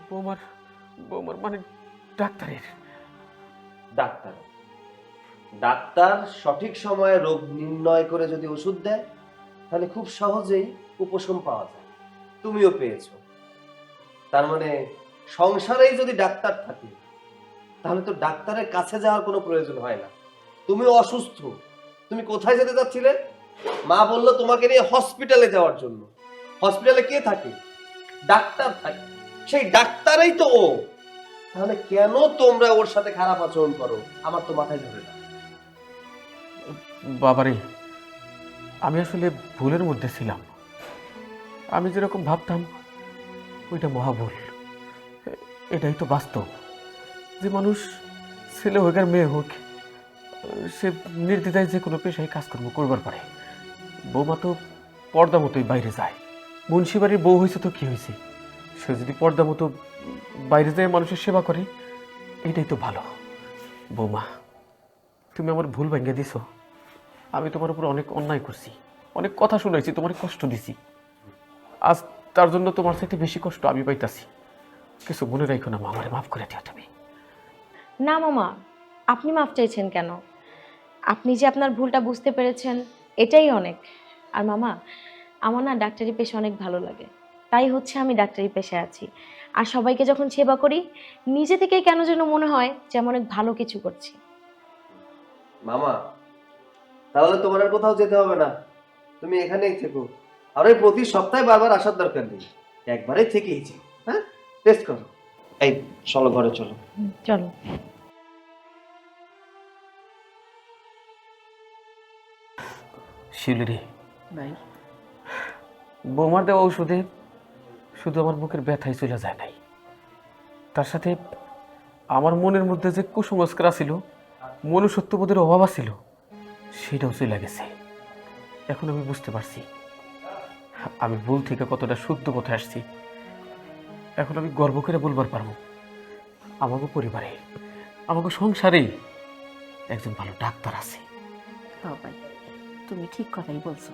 বৌমার মানে ডাক্তারের। ডাক্তার। ডাক্তার সঠিক সময়ে রোগ নির্ণয় করে যদি ওষুধ দেয়, তাহলে খুব সহজেই উপশম পাওয়া যায়। তুমিও পেয়েছো। তার মানে সংসারেই যদি ডাক্তার থাকে, তাহলে তো ডাক্তারের কাছে যাওয়ার কোনো প্রয়োজন হয় না। তুমি অসুস্থ, তুমি কোথায় যেতে চাচ্ছিলে? মা বললো তোমাকে নিয়ে হসপিটালে যাওয়ার জন্য। হসপিটালে কে থাকে? ডাক্তার থাকে। সেই ডাক্তারই তো ও। তাহলে কেন তোমরা ওর সাথে খারাপ আচরণ করো? আমার তো মাথায় ধরে না। বাবারে, আমি আসলে ভুলের মধ্যে ছিলাম। আমি যেরকম ভাবতাম ওইটা মহাভুল। এটাই তো বাস্তব, যে মানুষ ছেলে হোক আর মেয়ে হোক, সে নির্দ্বিধায় যে কোনো পেশায় কাজকর্ম করবার পারে। বৌমা তো পর্দা মতোই বাইরে যায়। মুন্সিবাড়ির বউ হয়েছে তো কি হয়েছে, সে যদি পর্দা মতো বাইরে যায় মানুষের সেবা করে, এটাই তো ভালো। বৌমা, তুমি আমার ভুল ভেঙে দিছো। আমি তোমার উপর অনেক অন্যায় করছি, অনেক কথা শুনাইছি, তোমার কষ্ট দিছি। আজ তার জন্য তোমার সাথে বেশি কষ্ট আমি পাইতাছি। কিছু মনে রাখো না মা, আমারে মাফ করে দিও তুমি। না মামা, আপনি মাফ চাইছেন কেন? আপনি যে আপনার ভুলটা বুঝতে পেরেছেন, এটাই অনেক। আর মামা, আমার না ডাক্তারি পেশা অনেক ভালো লাগে, তাই হচ্ছে আমি ডাক্তারি পেশায় আছি। আর সবাইকে যখন সেবা করি, নিজে থেকেই কেন যেন মনে হয় যে আমি অনেক ভালো কিছু করছি। মামা, তাহলে তোমার আর কোথাও যেতে হবে না, তুমি এখানেই থেকো। আর ওই প্রতি সপ্তাহে বারবার আসার দরকার নেই, একবারে থেকেই যাও। হ্যাঁ, টেস্ট করো। এই চলো ঘরে চলো। চলো। শিউলি ভাই, বৌমার দেওয়া ঔষধে শুধু আমার বুকের ব্যথাই চলে যায় নাই, তার সাথে আমার মনের মধ্যে যে কুসংস্কার ছিল, মনুষ্যত্ববোধের অভাব ছিল, সেটাও চলে গেছে। এখন আমি বুঝতে পারছি আমি ভুল থেকে কতটা শুদ্ধ পথে আসছি। এখন আমি গর্ব করে বলবার পারবো আমাকে পরিবারে, আমাকে সংসারে একজন ভালো ডাক্তার আছে। হ্যাঁ ভাই, তুমি ঠিক কথাই বলছো।